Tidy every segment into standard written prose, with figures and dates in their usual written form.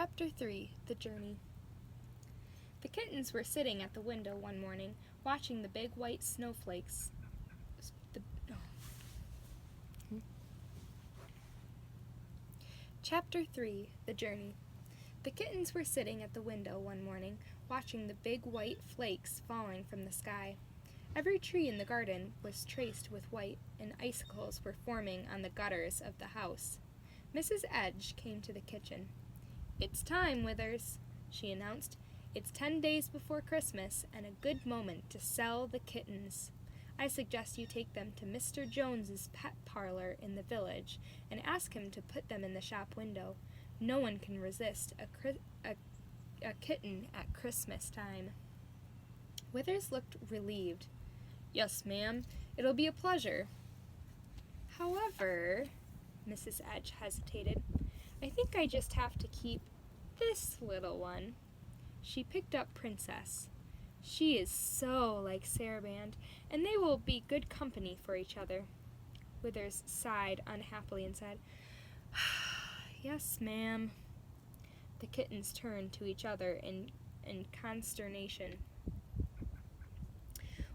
Chapter 3 The Journey. The kittens were sitting at the window one morning, watching the big white snowflakes. Chapter 3 The Journey. The kittens were sitting at the window one morning, watching the big white flakes falling from the sky. Every tree in the garden was traced with white, and icicles were forming on the gutters of the house. Mrs. Edge came to the kitchen. "It's time, Withers," she announced. "It's 10 days before Christmas, and a good moment to sell the kittens. I suggest you take them to Mr. Jones's pet parlor in the village and ask him to put them in the shop window. No one can resist a kitten at Christmas time." Withers looked relieved. "Yes, ma'am, it'll be a pleasure. However," Mrs. Edge hesitated, "I think I just have to keep this little one." She picked up Princess. "She is so like Saraband, and they will be good company for each other." Withers sighed unhappily and said, "Yes, ma'am." The kittens turned to each other in consternation.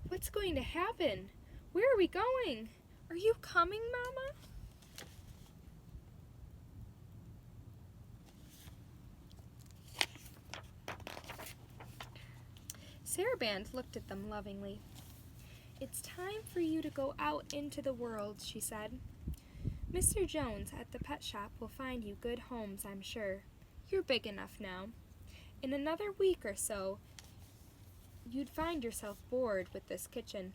"What's going to happen? Where are we going? Are you coming, Mama?" Saraband looked at them lovingly. "It's time for you to go out into the world," she said. "Mr. Jones at the pet shop will find you good homes, I'm sure. You're big enough now. In another week or so, you'd find yourself bored with this kitchen.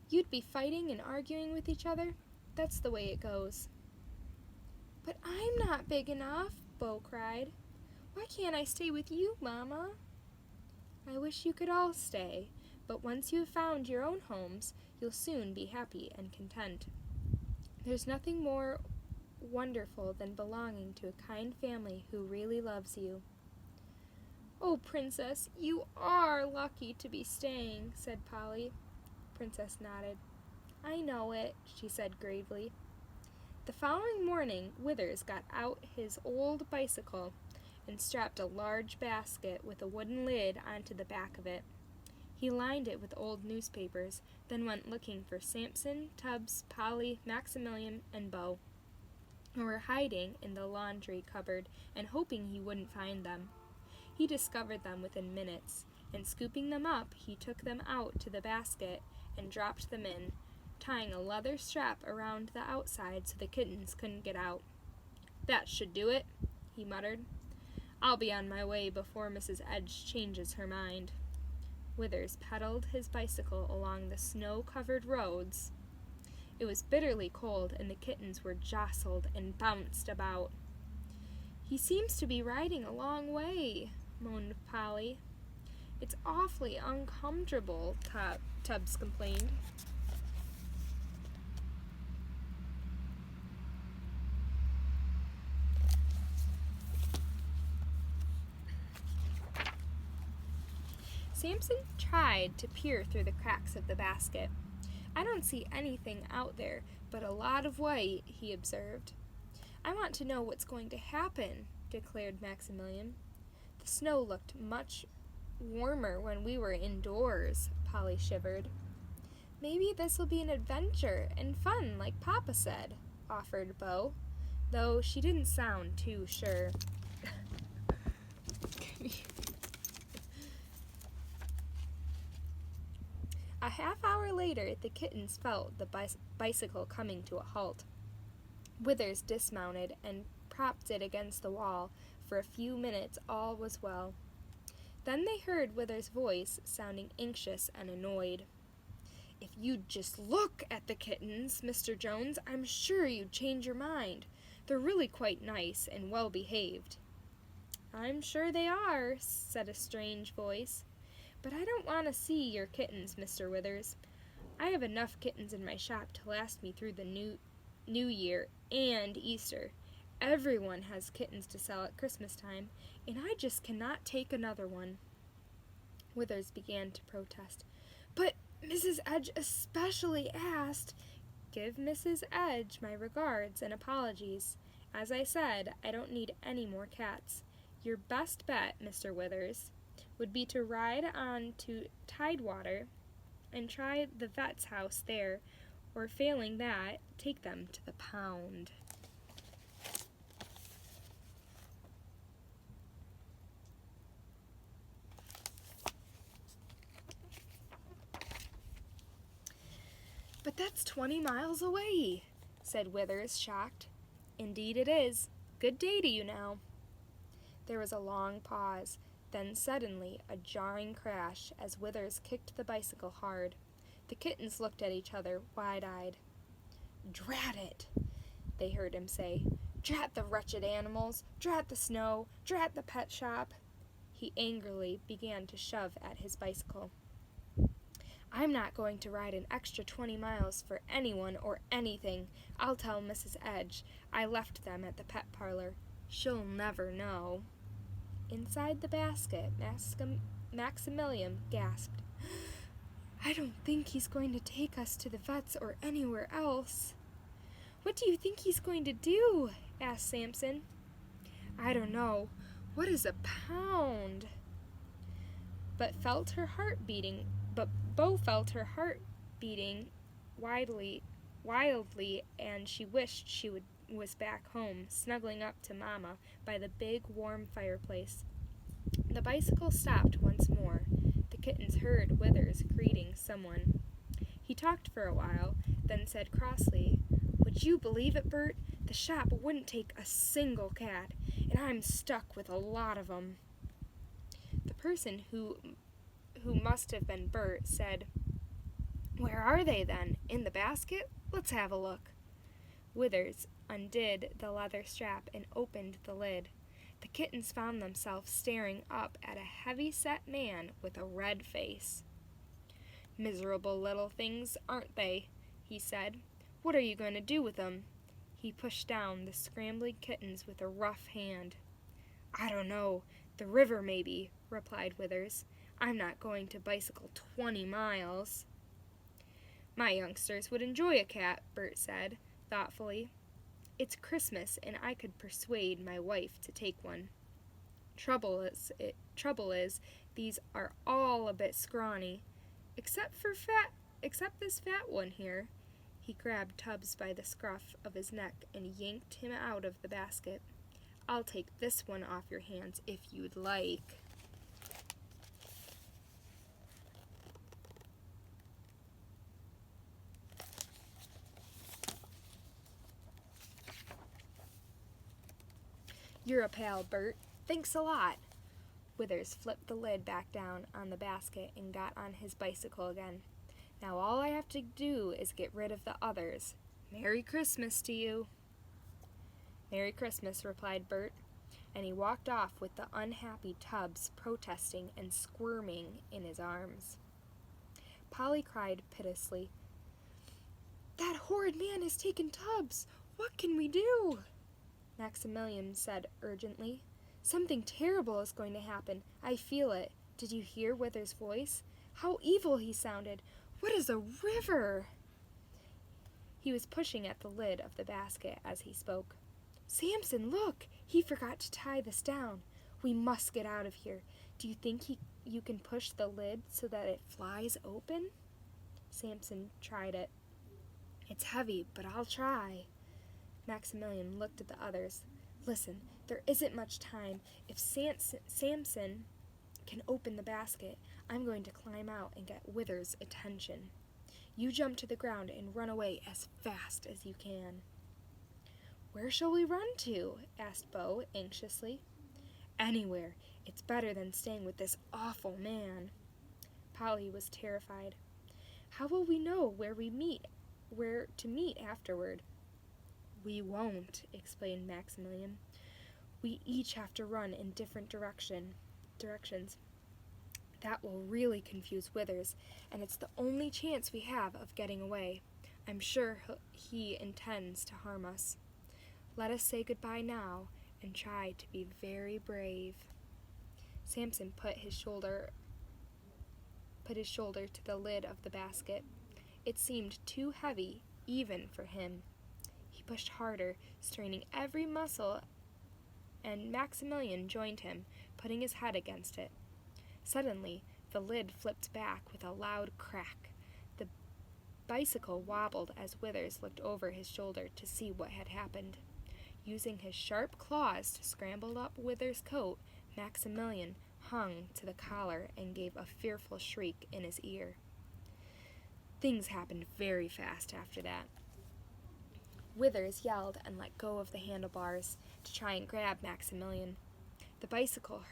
You'd be fighting and arguing with each other. That's the way it goes." "But I'm not big enough," Bo cried. "Why can't I stay with you, Mama?" "I wish you could all stay, but once you have found your own homes, you'll soon be happy and content. There's nothing more wonderful than belonging to a kind family who really loves you." "Oh, Princess, you are lucky to be staying," said Polly. Princess nodded. "I know it," she said gravely. The following morning, Withers got out his old bicycle and strapped a large basket with a wooden lid onto the back of it. He lined it with old newspapers, then went looking for Samson, Tubbs, Polly, Maximilian, and Bo, who were hiding in the laundry cupboard and hoping he wouldn't find them. He discovered them within minutes, and scooping them up, he took them out to the basket and dropped them in, tying a leather strap around the outside so the kittens couldn't get out. "That should do it," he muttered. "I'll be on my way before Mrs. Edge changes her mind." Withers pedaled his bicycle along the snow-covered roads. It was bitterly cold, and the kittens were jostled and bounced about. "He seems to be riding a long way," moaned Polly. "It's awfully uncomfortable," Tubbs complained. Samson tried to peer through the cracks of the basket. "I don't see anything out there but a lot of white," he observed. "I want to know what's going to happen," declared Maximilian. "The snow looked much warmer when we were indoors," Polly shivered. "Maybe this'll be an adventure and fun like Papa said," offered Bo, though she didn't sound too sure. A half hour later, the kittens felt the bicycle coming to a halt. Withers dismounted and propped it against the wall. For a few minutes all was well. Then they heard Withers' voice, sounding anxious and annoyed. "If you'd just look at the kittens, Mr. Jones, I'm sure you'd change your mind. They're really quite nice and well behaved." "I'm sure they are," said a strange voice. "But I don't want to see your kittens, Mr. Withers. I have enough kittens in my shop to last me through the New Year and Easter. Everyone has kittens to sell at Christmas time, and I just cannot take another one." Withers began to protest. "But Mrs. Edge especially asked—" "Give Mrs. Edge my regards and apologies, As I said, I don't need any more cats. Your best bet, Mr. Withers, would be to ride on to Tidewater and try the vet's house there, or failing that, take them to the pound. But that's 20 miles away, said Withers, shocked. Indeed it is. Good day to you now. There was a long pause, then suddenly a jarring crash as Withers kicked the bicycle hard. The kittens looked at each other, wide-eyed. Drat it, they heard him say. Drat the wretched animals, drat the snow, drat the pet shop. He angrily began to shove at his bicycle. I'm not going to ride an extra 20 miles for anyone or anything. I'll tell Mrs. Edge I left them at the pet parlor. She'll never know. Inside the basket, Maximilian gasped. I don't think he's going to take us to the vet's or anywhere else. What do you think he's going to do? Asked Samson. I don't know. What is a pound? But Bo felt her heart beating wildly, and she wished she was back home, snuggling up to Mama by the big, warm fireplace. The bicycle stopped once more. The kittens heard Withers greeting someone. He talked for a while, then said crossly, Would you believe it, Bert? The shop wouldn't take a single cat, and I'm stuck with a lot of 'em. The person who must have been Bert said, Where are they, then? In the basket? Let's have a look. Withers undid the leather strap and opened the lid. The kittens found themselves staring up at a heavy-set man with a red face. Miserable little things, aren't they? He said. What are you going to do with them? He pushed down the scrambling kittens with a rough hand. I don't know. The river, maybe, replied Withers. I'm not going to bicycle 20 miles. My youngsters would enjoy a cat, Bert said, thoughtfully. It's Christmas, and I could persuade my wife to take one. Trouble is, these are all a bit scrawny, except this fat one here. He grabbed Tubbs by the scruff of his neck and yanked him out of the basket. I'll take this one off your hands if you'd like. You're a pal, Bert. Thanks a lot. Withers flipped the lid back down on the basket and got on his bicycle again. Now all I have to do is get rid of the others. Merry Christmas to you. Merry Christmas, replied Bert, and he walked off with the unhappy Tubbs protesting and squirming in his arms. Polly cried piteously, That horrid man has taken Tubbs. What can we do? Maximilian said urgently. Something terrible is going to happen. I feel it. Did you hear Withers' voice? How evil he sounded. What is a river? He was pushing at the lid of the basket as he spoke. Samson, look! He forgot to tie this down. We must get out of here. Do you think you can push the lid so that it flies open? Samson tried it. It's heavy, but I'll try. Maximilian looked at the others. Listen, there isn't much time. If Samson can open the basket, I'm going to climb out and get Withers' attention. You jump to the ground and run away as fast as you can. Where shall we run to? Asked Bo anxiously. Anywhere. It's better than staying with this awful man. Polly was terrified. How will we know where to meet afterward? We won't, explained Maximilian. We each have to run in different directions. That will really confuse Withers, and it's the only chance we have of getting away. I'm sure he intends to harm us. Let us say goodbye now and try to be very brave. Samson put his shoulder to the lid of the basket. It seemed too heavy even for him. He pushed harder, straining every muscle, and Maximilian joined him, putting his head against it. Suddenly, the lid flipped back with a loud crack. The bicycle wobbled as Withers looked over his shoulder to see what had happened. Using his sharp claws to scramble up Withers' coat, Maximilian hung to the collar and gave a fearful shriek in his ear. Things happened very fast after that. Withers yelled and let go of the handlebars to try and grab Maximilian. The bicycle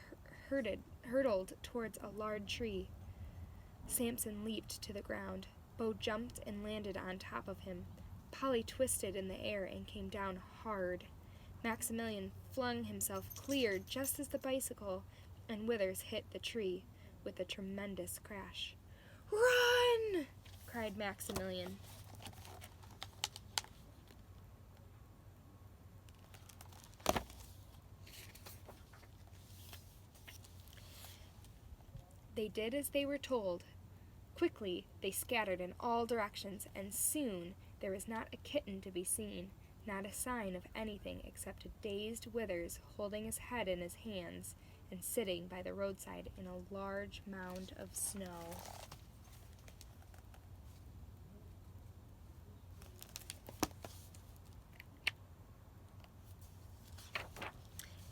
hurtled towards a large tree. Samson leaped to the ground. Bo jumped and landed on top of him. Polly twisted in the air and came down hard. Maximilian flung himself clear just as the bicycle and Withers hit the tree with a tremendous crash. "Run!" cried Maximilian. They did as they were told. Quickly they scattered in all directions, and soon there was not a kitten to be seen, not a sign of anything except a dazed Withers holding his head in his hands and sitting by the roadside in a large mound of snow.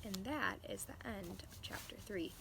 And that is the end of chapter 3.